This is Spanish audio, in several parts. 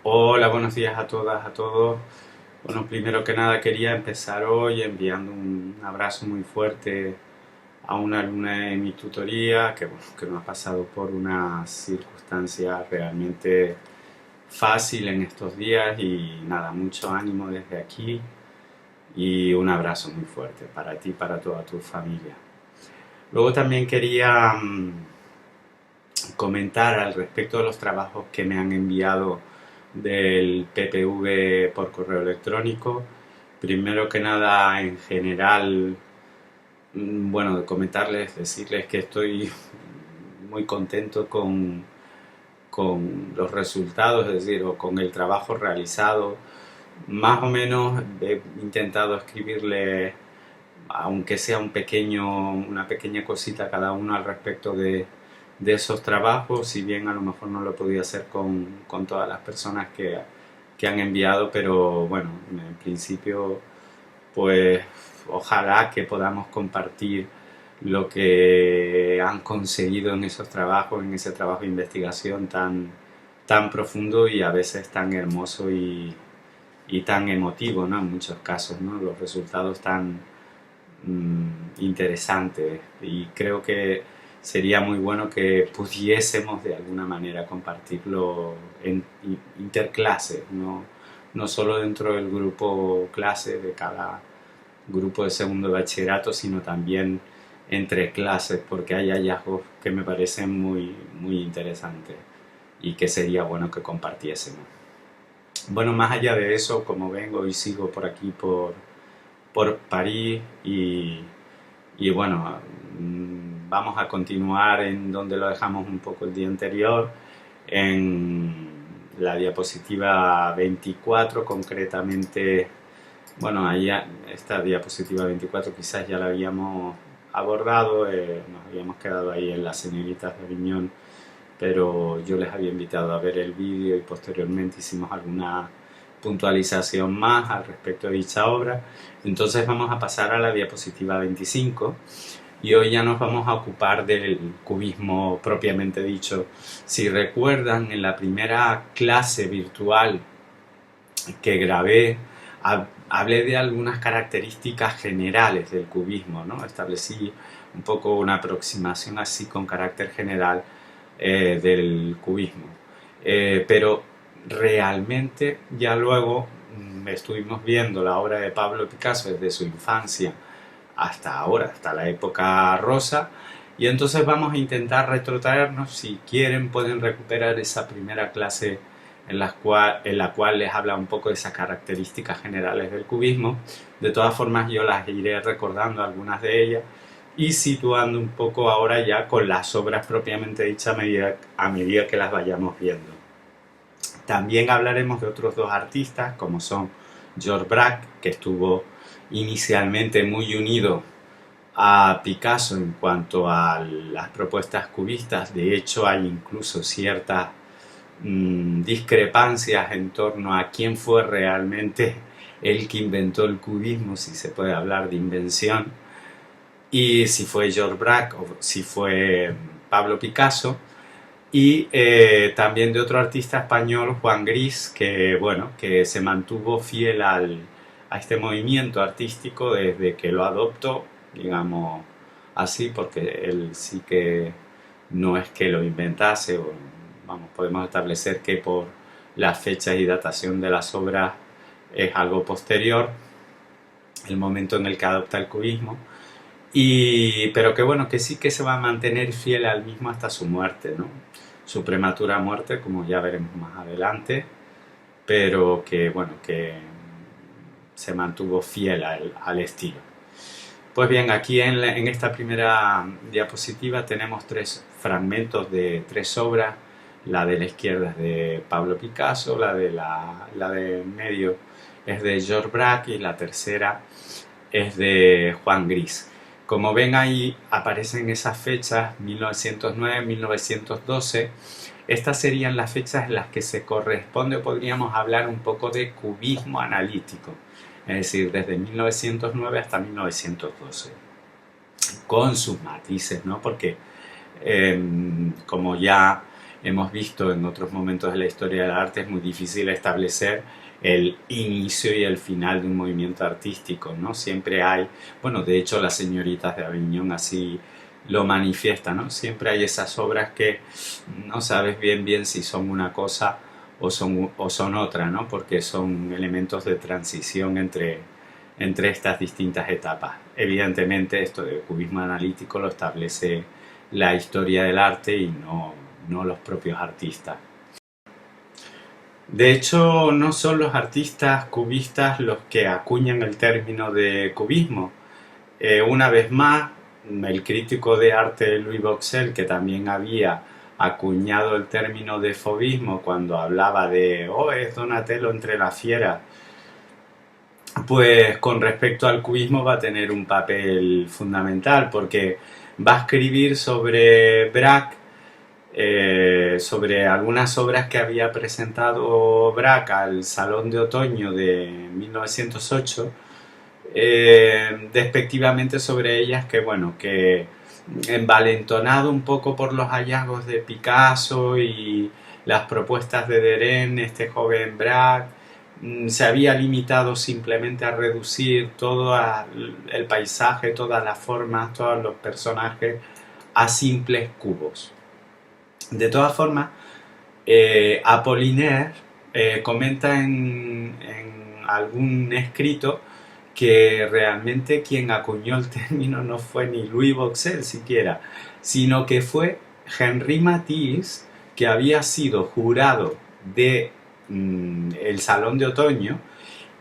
Hola, buenos días a todas, a todos. Bueno, primero que nada quería empezar hoy enviando un abrazo muy fuerte a una alumna de mi tutoría que, bueno, que no ha pasado por una circunstancia realmente fácil en estos días y nada, mucho ánimo desde aquí y un abrazo muy fuerte para ti y para toda tu familia. Luego también quería comentar al respecto de los trabajos que me han enviado del PPV por correo electrónico. Primero que nada, en general, bueno, de comentarles, decirles que estoy muy contento con los resultados, es decir, o con el trabajo realizado. Más o menos he intentado escribirle, aunque sea una pequeña cosita a cada uno al respecto de esos trabajos, si bien a lo mejor no lo he podido hacer con todas las personas que han enviado, pero bueno, en principio, pues ojalá que podamos compartir lo que han conseguido en esos trabajos, en ese trabajo de investigación tan profundo y a veces tan hermoso y tan emotivo, ¿no? En muchos casos, ¿no? Los resultados tan interesantes y creo que sería muy bueno que pudiésemos de alguna manera compartirlo en interclases, no solo dentro del grupo clase de cada grupo de segundo de bachillerato, sino también entre clases, porque hay hallazgos que me parecen muy interesantes y que sería bueno que compartiésemos. Bueno, más allá de eso, como vengo y sigo por aquí por París y bueno, vamos a continuar en donde lo dejamos un poco el día anterior, en la diapositiva 24 concretamente. Bueno, ahí esta diapositiva 24 quizás ya la habíamos abordado, nos habíamos quedado ahí en las señoritas de Aviñón, pero yo les había invitado a ver el vídeo y posteriormente hicimos alguna puntualización más al respecto de dicha obra. Entonces vamos a pasar a la diapositiva 25 y hoy ya nos vamos a ocupar del cubismo propiamente dicho. Si recuerdan, en la primera clase virtual que grabé, hablé de algunas características generales del cubismo, ¿no? Establecí un poco una aproximación así con carácter general del cubismo. Pero realmente ya luego estuvimos viendo la obra de Pablo Picasso desde su infancia hasta ahora, hasta la época rosa, y entonces vamos a intentar retrotraernos. Si quieren pueden recuperar esa primera clase en la cual les habla un poco de esas características generales del cubismo. De todas formas yo las iré recordando algunas de ellas y situando un poco ahora ya con las obras propiamente dichas a medida que las vayamos viendo. También hablaremos de otros dos artistas como son George Braque, que estuvo inicialmente muy unido a Picasso en cuanto a las propuestas cubistas. De hecho hay incluso ciertas discrepancias en torno a quién fue realmente el que inventó el cubismo, si se puede hablar de invención, y si fue George Braque o si fue Pablo Picasso. Y también de otro artista español, Juan Gris, que, bueno, que se mantuvo fiel a este movimiento artístico desde que lo adoptó, digamos así, porque él sí que no es que lo inventase, vamos, podemos establecer que por las fechas y datación de las obras es algo posterior, el momento en el que adopta el cubismo, pero que bueno, que sí que se va a mantener fiel al mismo hasta su muerte, ¿no? Su prematura muerte, como ya veremos más adelante, pero que bueno, que se mantuvo fiel al estilo. Pues bien, aquí en esta primera diapositiva tenemos tres fragmentos de tres obras. La de la izquierda es de Pablo Picasso, la de medio es de George Braque y la tercera es de Juan Gris. Como ven ahí aparecen esas fechas, 1909-1912. Estas serían las fechas en las que se corresponde o podríamos hablar un poco de cubismo analítico, es decir, desde 1909 hasta 1912, con sus matices, ¿no? Porque como ya hemos visto en otros momentos de la historia del arte, es muy difícil establecer el inicio y el final de un movimiento artístico, ¿no? Siempre hay, bueno, de hecho las señoritas de Aviñón así lo manifiestan, ¿no? Siempre hay esas obras que no sabes bien si son una cosa o son otra, ¿no? Porque son elementos de transición entre estas distintas etapas. Evidentemente esto del cubismo analítico lo establece la historia del arte y no los propios artistas. De hecho, no son los artistas cubistas los que acuñan el término de cubismo. Una vez más, el crítico de arte Louis Boxel, que también había acuñado el término de fauvismo cuando hablaba de «Oh, es Donatello entre las fieras», pues con respecto al cubismo va a tener un papel fundamental porque va a escribir sobre Braque, sobre algunas obras que había presentado Braque al Salón de Otoño de 1908, despectivamente sobre ellas, que bueno, que envalentonado un poco por los hallazgos de Picasso y las propuestas de Derain, este joven Braque, se había limitado simplemente a reducir todo el paisaje, todas las formas, todos los personajes a simples cubos. De todas formas, Apollinaire comenta en algún escrito que realmente quien acuñó el término no fue ni Louis Boxel siquiera, sino que fue Henri Matisse, que había sido jurado de el Salón de Otoño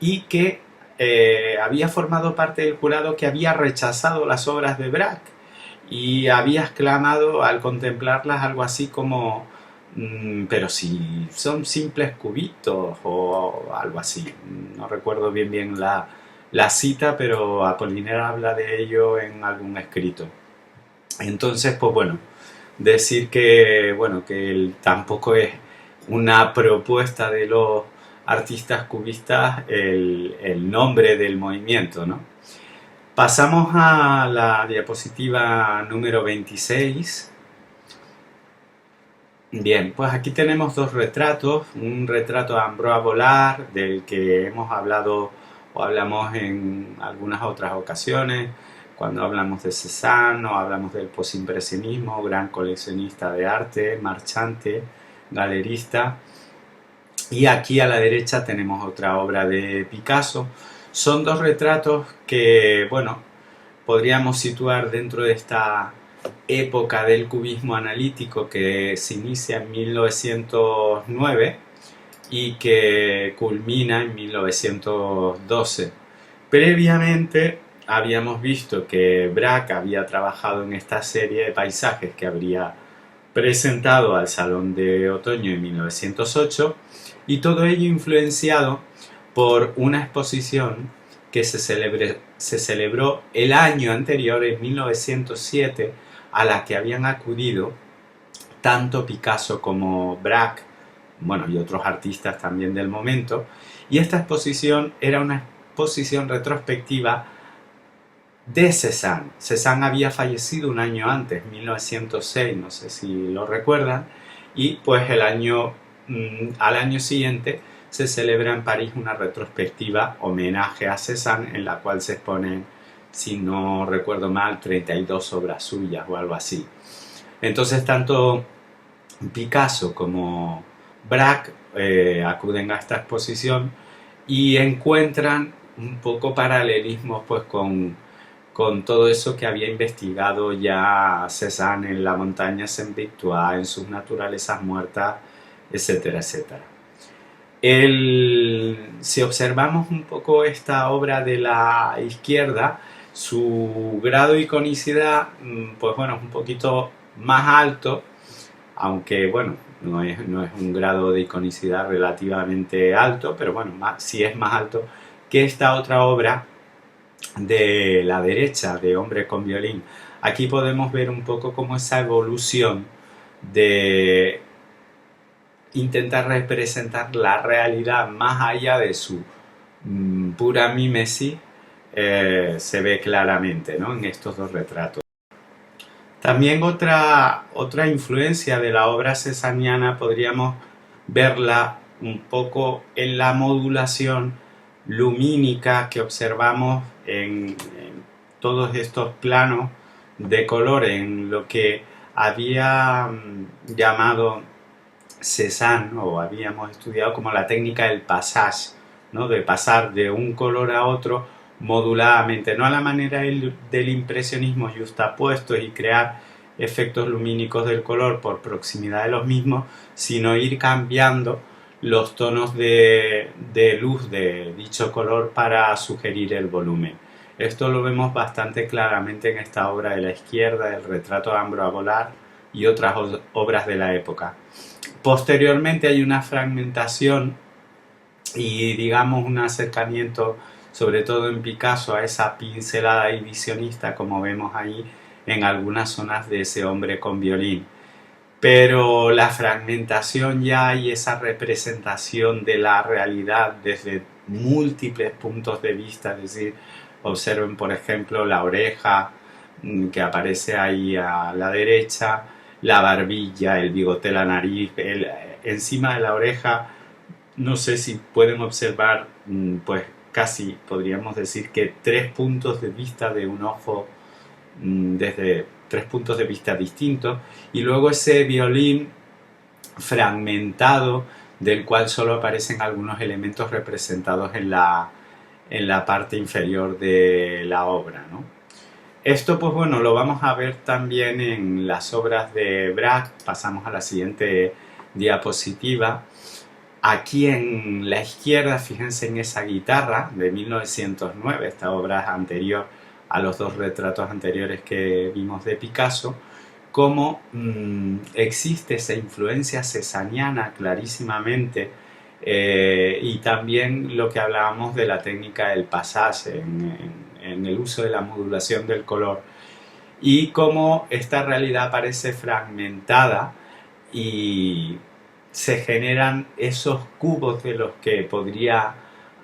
y que había formado parte del jurado que había rechazado las obras de Braque y había exclamado al contemplarlas algo así como pero si son simples cubitos o algo así. No recuerdo bien la cita, pero Apollinaire habla de ello en algún escrito. Entonces, pues bueno, decir que, bueno, que tampoco es una propuesta de los artistas cubistas el nombre del movimiento, ¿no? Pasamos a la diapositiva número 26. Bien, pues aquí tenemos dos retratos, un retrato de Ambroise Vollard, del que hemos hablado o hablamos en algunas otras ocasiones, cuando hablamos de Cézanne o hablamos del posimpresionismo, gran coleccionista de arte, marchante, galerista. Y aquí a la derecha tenemos otra obra de Picasso. Son dos retratos que, bueno, podríamos situar dentro de esta época del cubismo analítico que se inicia en 1909 y que culmina en 1912. Previamente habíamos visto que Braque había trabajado en esta serie de paisajes que habría presentado al Salón de Otoño en 1908 y todo ello influenciado por una exposición que se celebró el año anterior, en 1907, a la que habían acudido tanto Picasso como Braque, bueno, y otros artistas también del momento, y esta exposición era una exposición retrospectiva de Cézanne. Cézanne había fallecido un año antes, 1906, no sé si lo recuerdan, y pues al año siguiente se celebra en París una retrospectiva homenaje a Cézanne en la cual se exponen, si no recuerdo mal, 32 obras suyas o algo así. Entonces tanto Picasso como Braque acuden a esta exposición y encuentran un poco paralelismos pues con todo eso que había investigado ya Cézanne en la montaña Sainte-Victoire, en sus naturalezas muertas, etcétera, etcétera. Si observamos un poco esta obra de la izquierda, su grado de iconicidad, pues bueno, es un poquito más alto, aunque bueno, no es un grado de iconicidad relativamente alto, pero bueno, sí es más alto que esta otra obra de la derecha, de Hombre con violín. Aquí podemos ver un poco cómo esa evolución de intentar representar la realidad más allá de su pura mímesis se ve claramente, ¿no?, en estos dos retratos. También otra influencia de la obra cesaniana podríamos verla un poco en la modulación lumínica que observamos en todos estos planos de color, en lo que había llamado Cézanne, o habíamos estudiado como la técnica del passage, ¿no? De pasar de un color a otro moduladamente, no a la manera del impresionismo yuxtapuestos y crear efectos lumínicos del color por proximidad de los mismos, sino ir cambiando los tonos de luz de dicho color para sugerir el volumen. Esto lo vemos bastante claramente en esta obra de la izquierda, el retrato de Ambroise Vollard y otras obras de la época. Posteriormente hay una fragmentación y, digamos, un acercamiento, sobre todo en Picasso, a esa pincelada y visionista, como vemos ahí en algunas zonas de ese hombre con violín. Pero la fragmentación ya y esa representación de la realidad desde múltiples puntos de vista, es decir, observen por ejemplo la oreja que aparece ahí a la derecha, la barbilla, el bigote, la nariz, encima de la oreja, no sé si pueden observar, pues casi podríamos decir que tres puntos de vista de un ojo desde tres puntos de vista distintos, y luego ese violín fragmentado del cual solo aparecen algunos elementos representados en la parte inferior de la obra, ¿no? Esto, pues bueno, lo vamos a ver también en las obras de Braque. Pasamos a la siguiente diapositiva. Aquí en la izquierda, fíjense en esa guitarra de 1909, esta obra es anterior a los dos retratos anteriores que vimos de Picasso, cómo existe esa influencia cesaniana clarísimamente, y también lo que hablábamos de la técnica del passage en el uso de la modulación del color, y cómo esta realidad parece fragmentada y se generan esos cubos de los que podría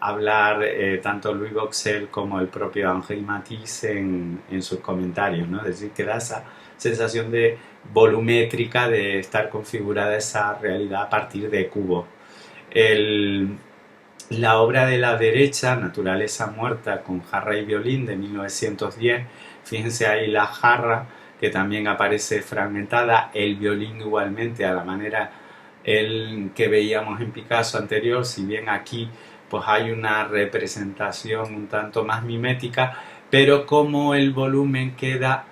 hablar tanto Louis Vauxhall como el propio Henri Matisse en sus comentarios, ¿no? Es decir, que da esa sensación de volumétrica, de estar configurada esa realidad a partir de cubos. La obra de la derecha, Naturaleza muerta, con jarra y violín, de 1910, fíjense ahí la jarra que también aparece fragmentada, el violín igualmente a la manera que veíamos en Picasso anterior, si bien aquí pues hay una representación un tanto más mimética, pero como el volumen queda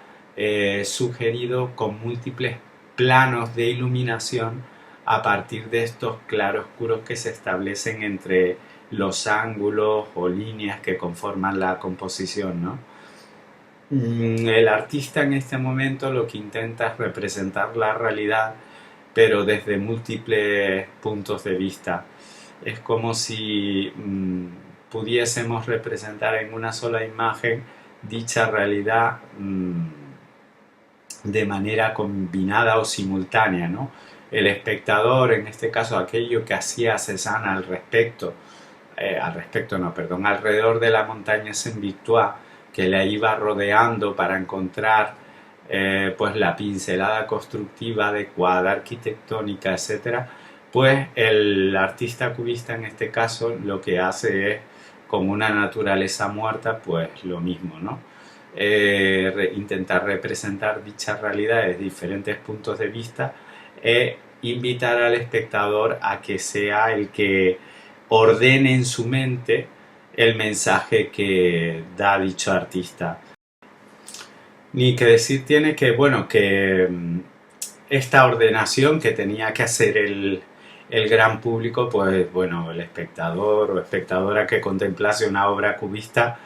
sugerido con múltiples planos de iluminación a partir de estos claroscuros que se establecen entre los ángulos o líneas que conforman la composición, ¿no? El artista en este momento lo que intenta es representar la realidad, pero desde múltiples puntos de vista. Es como si pudiésemos representar en una sola imagen dicha realidad de manera combinada o simultánea, ¿no? El espectador, en este caso aquello que hacía Cézanne alrededor de la montaña Saint-Victoire, que la iba rodeando para encontrar pues la pincelada constructiva adecuada, arquitectónica, etcétera, pues el artista cubista en este caso lo que hace es, con una naturaleza muerta, pues lo mismo, ¿no? Intentar representar dicha realidad desde diferentes puntos de vista e invitar al espectador a que sea el que ordene en su mente el mensaje que da dicho artista. Ni que decir tiene que, bueno, que esta ordenación que tenía que hacer el gran público, pues bueno, el espectador o espectadora que contemplase una obra cubista,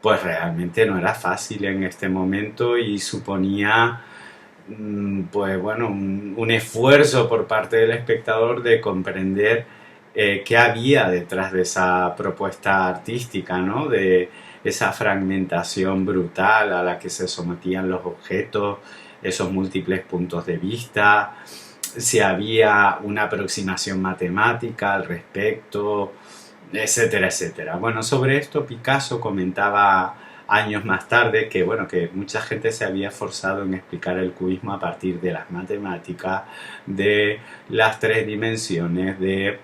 pues realmente no era fácil en este momento y suponía pues bueno, un esfuerzo por parte del espectador de comprender qué había detrás de esa propuesta artística, ¿no? De esa fragmentación brutal a la que se sometían los objetos, esos múltiples puntos de vista, si había una aproximación matemática al respecto, etcétera, etcétera. Bueno, sobre esto Picasso comentaba años más tarde, que bueno, que mucha gente se había esforzado en explicar el cubismo a partir de las matemáticas, de las tres dimensiones, de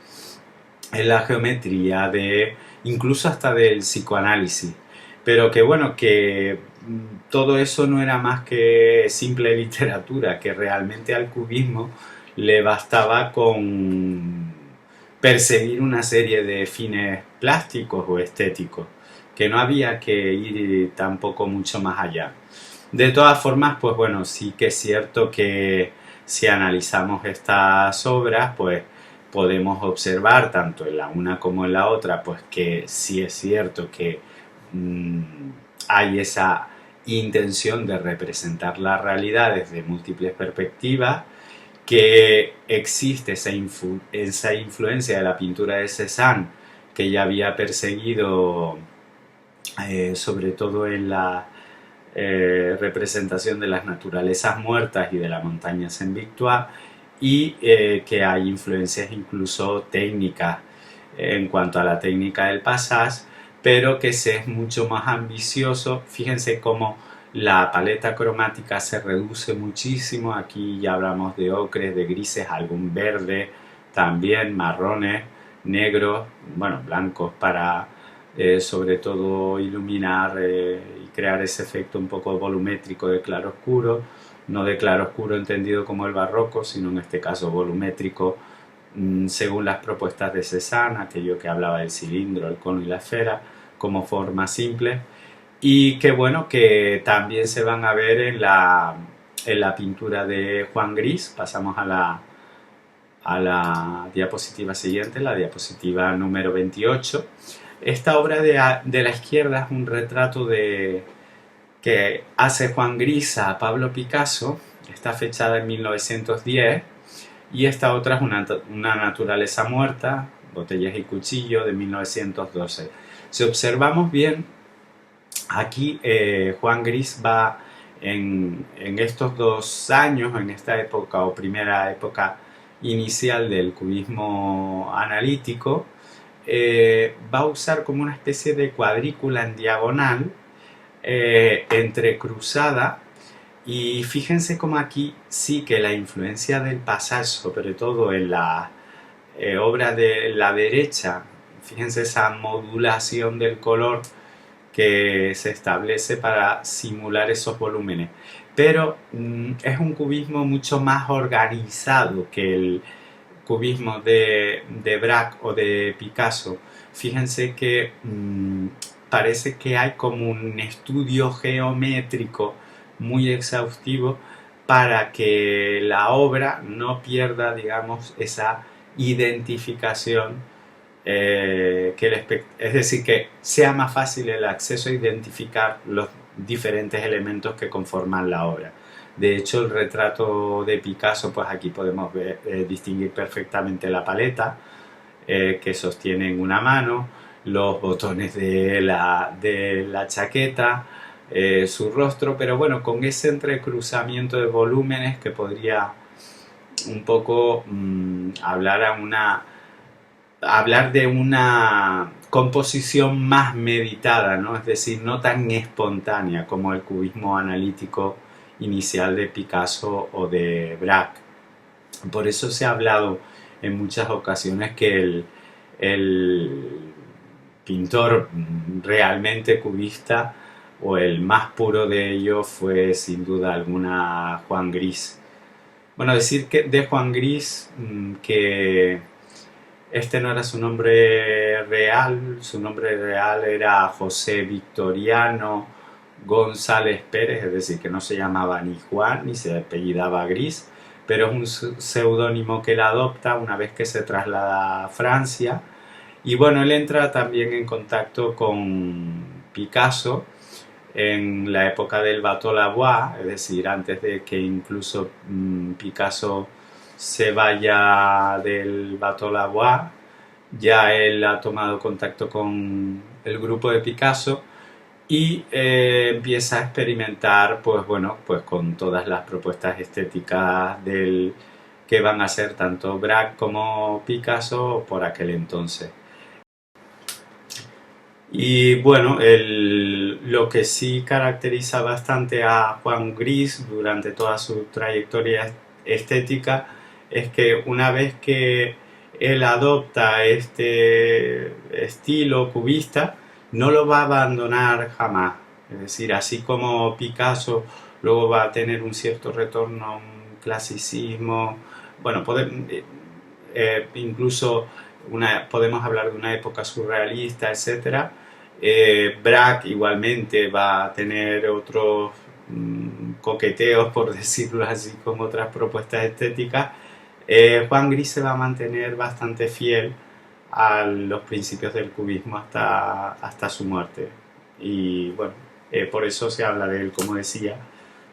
la geometría, de incluso hasta del psicoanálisis. Pero que bueno, que todo eso no era más que simple literatura, que realmente al cubismo le bastaba con perseguir una serie de fines plásticos o estéticos, que no había que ir tampoco mucho más allá. De todas formas, pues bueno, sí que es cierto que si analizamos estas obras, pues podemos observar tanto en la una como en la otra, pues que sí es cierto que mmm, hay esa intención de representar la realidad desde múltiples perspectivas, que existe esa influencia de la pintura de Cézanne que ya había perseguido sobre todo en la representación de las naturalezas muertas y de la montaña Saint-Victoire, y que hay influencias incluso técnicas en cuanto a la técnica del passage, pero que se es mucho más ambicioso. Fíjense cómo la paleta cromática se reduce muchísimo. Aquí ya hablamos de ocres, de grises, algún verde, también marrones, negros, bueno, blancos para sobre todo iluminar y crear ese efecto un poco volumétrico de claro oscuro, no de claro oscuro entendido como el barroco, sino en este caso volumétrico, según las propuestas de Cézanne, aquello que hablaba del cilindro, el cono y la esfera, como forma simple, y que bueno, que también se van a ver en la pintura de Juan Gris. Pasamos a la diapositiva siguiente, la diapositiva número 28. Esta obra de la izquierda es un retrato que hace Juan Gris a Pablo Picasso, está fechada en 1910, y esta otra es una naturaleza muerta, botellas y cuchillo, de 1912. Si observamos bien, aquí Juan Gris va en estos 2 años, en esta época o primera época inicial del cubismo analítico, va a usar como una especie de cuadrícula en diagonal entrecruzada, y fíjense como aquí sí que la influencia del passage, sobre todo en la obra de la derecha, fíjense esa modulación del color que se establece para simular esos volúmenes, pero es un cubismo mucho más organizado que el cubismo de Braque o de Picasso. Fíjense que parece que hay como un estudio geométrico muy exhaustivo para que la obra no pierda, digamos, esa identificación, es decir, que sea más fácil el acceso a identificar los diferentes elementos que conforman la obra. De hecho, el retrato de Picasso, pues aquí podemos distinguir perfectamente la paleta que sostiene en una mano, los botones de la chaqueta, su rostro, pero bueno, con ese entrecruzamiento de volúmenes que podría un poco hablar de una composición más meditada, ¿no? Es decir, no tan espontánea como el cubismo analítico inicial de Picasso o de Braque. Por eso se ha hablado en muchas ocasiones que el pintor realmente cubista, o el más puro de ellos, fue sin duda alguna Juan Gris. Bueno, decir que de Juan Gris que este no era su nombre real. Su nombre real era José Victoriano González Pérez, es decir, que no se llamaba ni Juan ni se apellidaba Gris, pero es un seudónimo que él adopta una vez que se traslada a Francia. Y bueno, él entra también en contacto con Picasso en la época del Bateau Lavoir, es decir, antes de que incluso Picasso se vaya del Bateau Lavoir, ya él ha tomado contacto con el grupo de Picasso y empieza a experimentar, pues bueno, pues con todas las propuestas estéticas que van a ser tanto Braque como Picasso por aquel entonces. Y bueno, lo que sí caracteriza bastante a Juan Gris durante toda su trayectoria estética es que una vez que él adopta este estilo cubista, no lo va a abandonar jamás. Es decir, así como Picasso luego va a tener un cierto retorno a un clasicismo, bueno, incluso podemos hablar de una época surrealista, etcétera. Braque igualmente va a tener otros coqueteos, por decirlo así, con otras propuestas estéticas. Juan Gris se va a mantener bastante fiel a los principios del cubismo hasta su muerte. Y bueno, por eso se habla de él, como decía,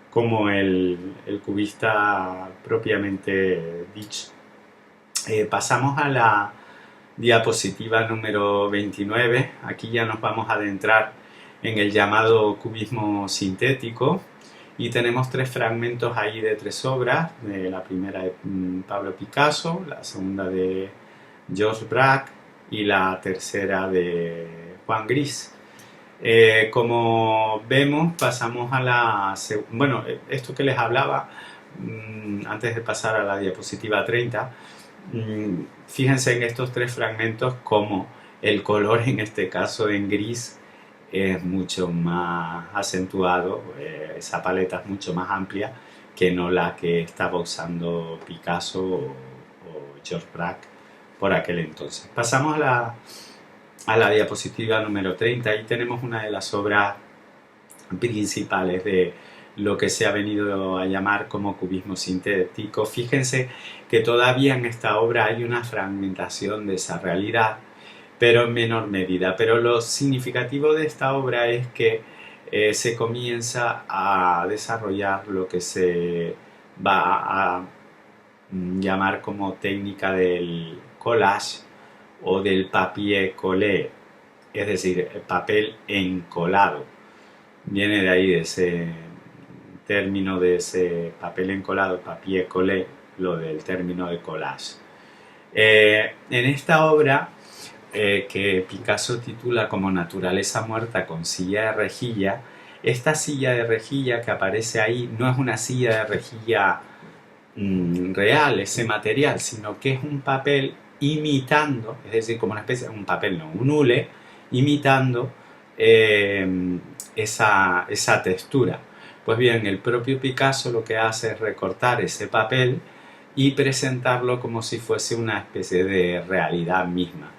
como el cubista propiamente dicho. Pasamos a la diapositiva número 29. Aquí ya nos vamos a adentrar en el llamado cubismo sintético y tenemos tres fragmentos ahí de tres obras. La primera de Pablo Picasso, la segunda de Georges Braque y la tercera de Juan Gris. Como vemos, pasamos a la... Bueno, esto que les hablaba antes de pasar a la diapositiva 30, fíjense en estos tres fragmentos como el color, en este caso en gris, es mucho más acentuado, esa paleta es mucho más amplia que no la que estaba usando Picasso o Georges Braque por aquel entonces. Pasamos a la diapositiva número 30. Ahí tenemos una de las obras principales de lo que se ha venido a llamar como cubismo sintético. Fíjense que todavía en esta obra hay una fragmentación de esa realidad, pero en menor medida. Pero lo significativo de esta obra es que se comienza a desarrollar lo que se va a llamar como técnica del collage o del papier-collé, es decir, el papel encolado. Viene de ahí, de ese término, de ese papel encolado, papier-collé, lo del término de collage. En esta obra, que Picasso titula como Naturaleza muerta con silla de rejilla, esta silla de rejilla que aparece ahí no es una silla de rejilla real, ese material, sino que es un papel imitando, es decir, como una especie de un papel, no, un hule, imitando esa textura. Pues bien, el propio Picasso lo que hace es recortar ese papel y presentarlo como si fuese una especie de realidad misma.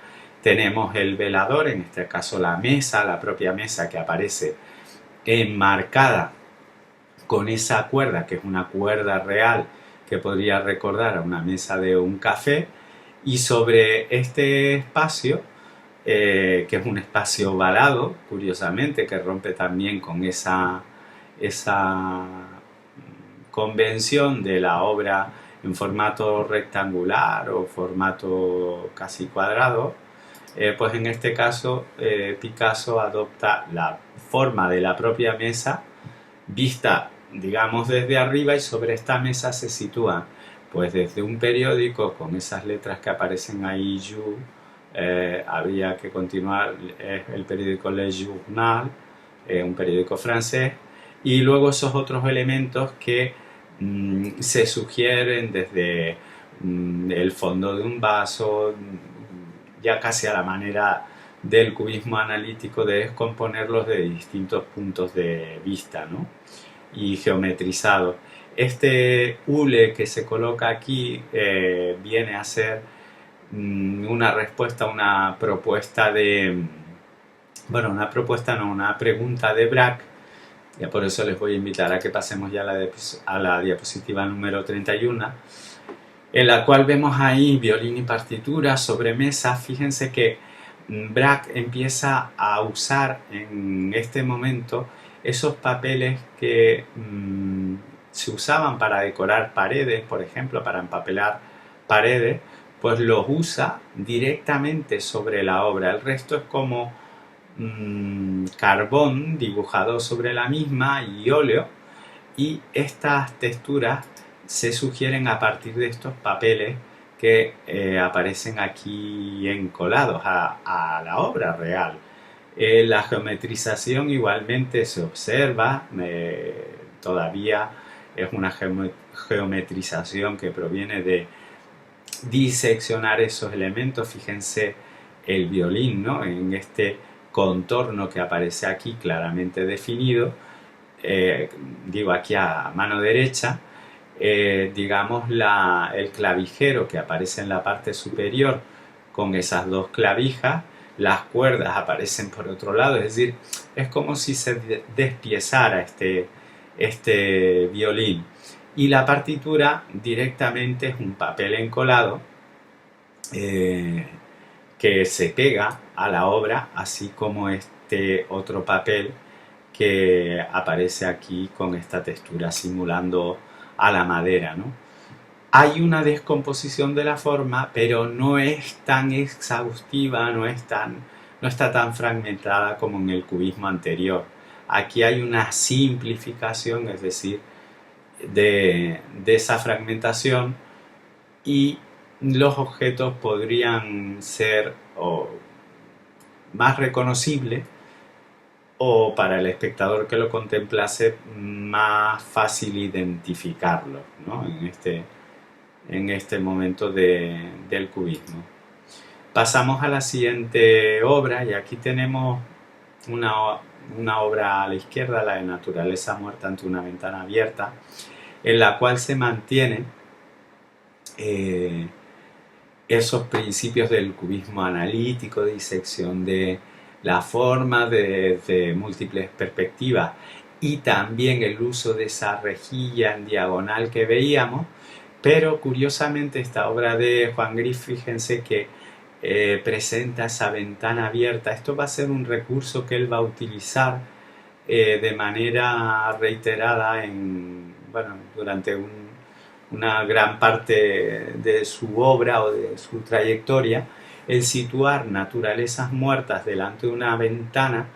Tenemos el velador, en este caso la mesa, la propia mesa que aparece enmarcada con esa cuerda, que es una cuerda real que podría recordar a una mesa de un café, y sobre este espacio, que es un espacio ovalado, curiosamente, que rompe también con esa convención de la obra en formato rectangular o formato casi cuadrado, pues en este caso Picasso adopta la forma de la propia mesa vista, digamos, desde arriba, y sobre esta mesa se sitúa pues desde un periódico con esas letras que aparecen ahí, habría que continuar, el periódico Le Journal, un periódico francés, y luego esos otros elementos que se sugieren desde el fondo de un vaso, ya casi a la manera del cubismo analítico, de descomponerlos de distintos puntos de vista, ¿no? Y geometrizados. Este hule que se coloca aquí viene a ser una respuesta a una propuesta de... Bueno, una propuesta no, una pregunta de Braque. Ya por eso les voy a invitar a que pasemos ya a la diapositiva número 31, en la cual vemos ahí violín y partitura sobre mesa. Fíjense que Braque empieza a usar en este momento esos papeles que se usaban para decorar paredes, por ejemplo, para empapelar paredes, pues los usa directamente sobre la obra. El resto es como carbón dibujado sobre la misma y óleo, y estas texturas se sugieren a partir de estos papeles que aparecen aquí encolados a la obra real. La geometrización igualmente se observa, todavía es una geometrización que proviene de diseccionar esos elementos. Fíjense el violín, ¿no? En este contorno que aparece aquí claramente definido, digo aquí a mano derecha, digamos el clavijero que aparece en la parte superior con esas dos clavijas, las cuerdas aparecen por otro lado, es decir, es como si se despiezara este violín. Y la partitura directamente es un papel encolado que se pega a la obra, así como este otro papel que aparece aquí con esta textura simulando a la madera, ¿no? Hay una descomposición de la forma, pero no es tan exhaustiva, no está tan fragmentada como en el cubismo anterior. Aquí hay una simplificación, es decir, de esa fragmentación, y los objetos podrían ser más reconocibles, o para el espectador que lo contemplase más fácil identificarlo, ¿no? en este momento del cubismo. Pasamos a la siguiente obra, y aquí tenemos una obra a la izquierda, la de Naturaleza muerta ante una ventana abierta, en la cual se mantienen esos principios del cubismo analítico, de disección de la forma de múltiples perspectivas, y también el uso de esa rejilla en diagonal que veíamos. Pero curiosamente esta obra de Juan Gris, fíjense que presenta esa ventana abierta. Esto va a ser un recurso que él va a utilizar de manera reiterada durante una gran parte de su obra o de su trayectoria, el situar naturalezas muertas delante de una ventana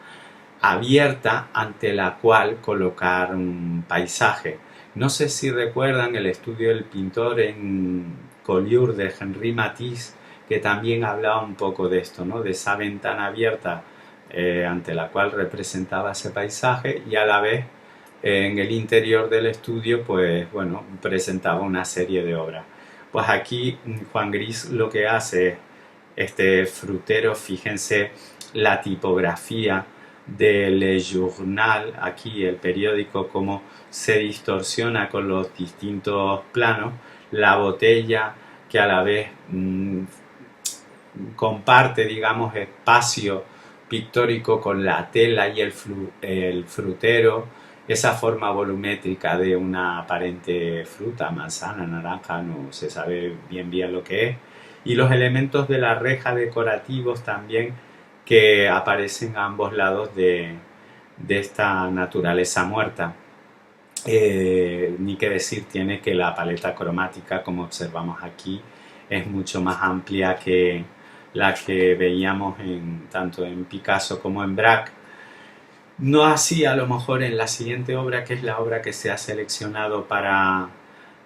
abierta ante la cual colocar un paisaje. No sé si recuerdan el estudio del pintor en Collioure de Henri Matisse, que también hablaba un poco de esto, ¿no? De esa ventana abierta ante la cual representaba ese paisaje, y a la vez en el interior del estudio, pues bueno, presentaba una serie de obras. Pues aquí Juan Gris lo que hace es este frutero, fíjense la tipografía del Le Journal, aquí el periódico, cómo se distorsiona con los distintos planos, la botella que a la vez comparte, digamos, espacio pictórico con la tela y el frutero, esa forma volumétrica de una aparente fruta, manzana, naranja, no se sabe bien lo que es, y los elementos de la reja decorativos también que aparecen a ambos lados de esta naturaleza muerta. Ni que decir tiene que la paleta cromática, como observamos aquí, es mucho más amplia que la que veíamos tanto en Picasso como en Braque. No así a lo mejor en la siguiente obra, que es la obra que se ha seleccionado para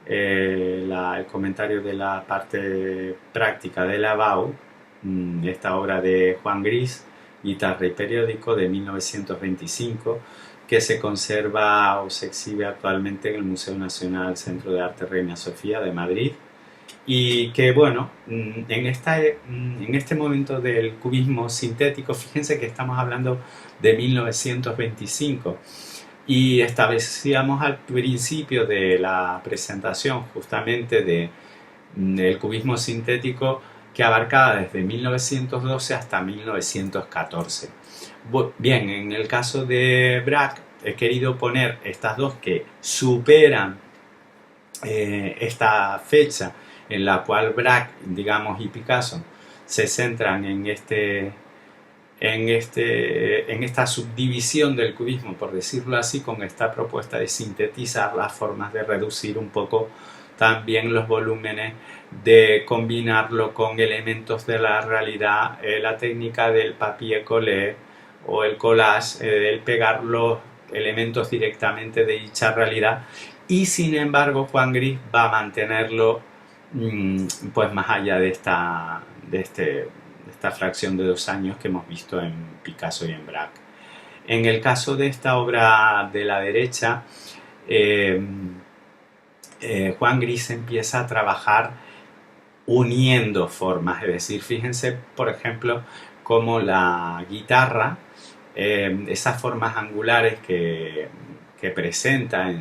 el comentario de la parte práctica de la BAU, esta obra de Juan Gris, Guitarra y periódico, de 1925, que se conserva o se exhibe actualmente en el Museo Nacional Centro de Arte Reina Sofía de Madrid, y que bueno, en este momento del cubismo sintético, fíjense que estamos hablando de 1925, y establecíamos al principio de la presentación justamente del cubismo sintético, que abarcaba desde 1912 hasta 1914. Bien, en el caso de Braque he querido poner estas dos que superan esta fecha, en la cual Braque, digamos, y Picasso se centran en esta subdivisión del cubismo, por decirlo así, con esta propuesta de sintetizar las formas, de reducir un poco también los volúmenes, de combinarlo con elementos de la realidad, la técnica del papier-collé o el collage, el pegar los elementos directamente de dicha realidad. Y sin embargo Juan Gris va a mantenerlo pues más allá de este esta fracción de 2 años que hemos visto en Picasso y en Braque. En el caso de esta obra de la derecha, Juan Gris empieza a trabajar uniendo formas, es decir, fíjense por ejemplo cómo la guitarra, esas formas angulares que presenta,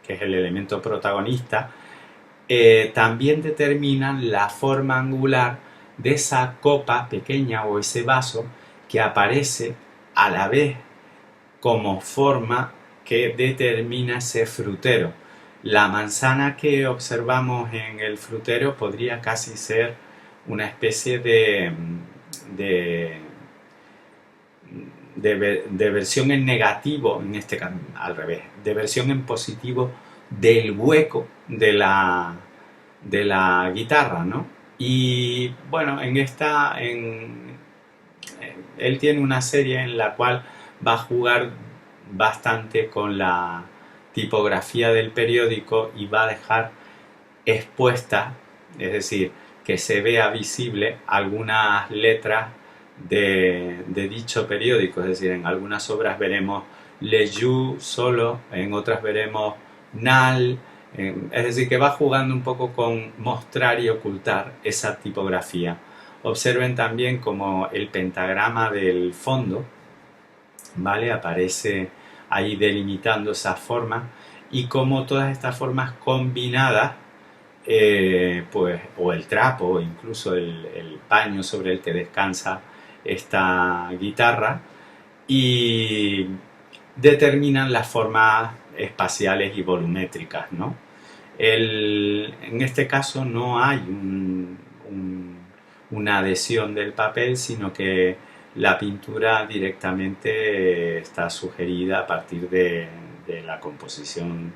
que es el elemento protagonista, también determinan la forma angular de esa copa pequeña o ese vaso que aparece a la vez como forma que determina ese frutero. La manzana que observamos en el frutero podría casi ser una especie de versión en negativo, en este caso al revés, de versión en positivo del hueco de la guitarra, ¿no? Y bueno, él tiene una serie en la cual va a jugar bastante con la tipografía del periódico y va a dejar expuesta, es decir, que se vea visible algunas letras de dicho periódico, es decir, en algunas obras veremos Le Jour solo, en otras veremos Nal, es decir, que va jugando un poco con mostrar y ocultar esa tipografía. Observen también como el pentagrama del fondo, ¿vale? Aparece ahí delimitando esas formas y como todas estas formas combinadas, pues, o el trapo, o incluso el paño sobre el que descansa esta guitarra, y determinan las formas espaciales y volumétricas, ¿no? En este caso no hay una adhesión del papel, sino que la pintura directamente está sugerida a partir de la composición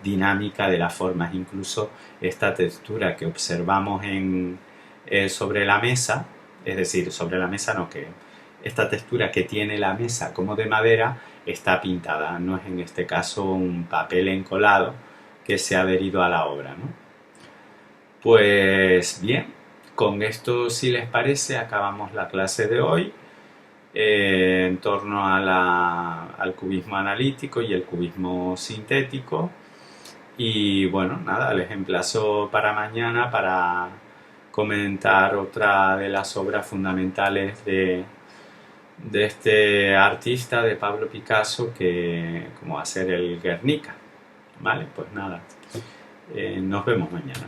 dinámica de las formas. Incluso esta textura que observamos sobre la mesa, es decir, sobre la mesa no, que esta textura que tiene la mesa como de madera está pintada, no es en este caso un papel encolado que se ha adherido a la obra, ¿no? Pues bien, con esto, si les parece, acabamos la clase de hoy en torno al cubismo analítico y el cubismo sintético. Y bueno, nada, les emplazo para mañana para comentar otra de las obras fundamentales de este artista, de Pablo Picasso, como va a ser el Guernica. ¿Vale? Pues nada, nos vemos mañana.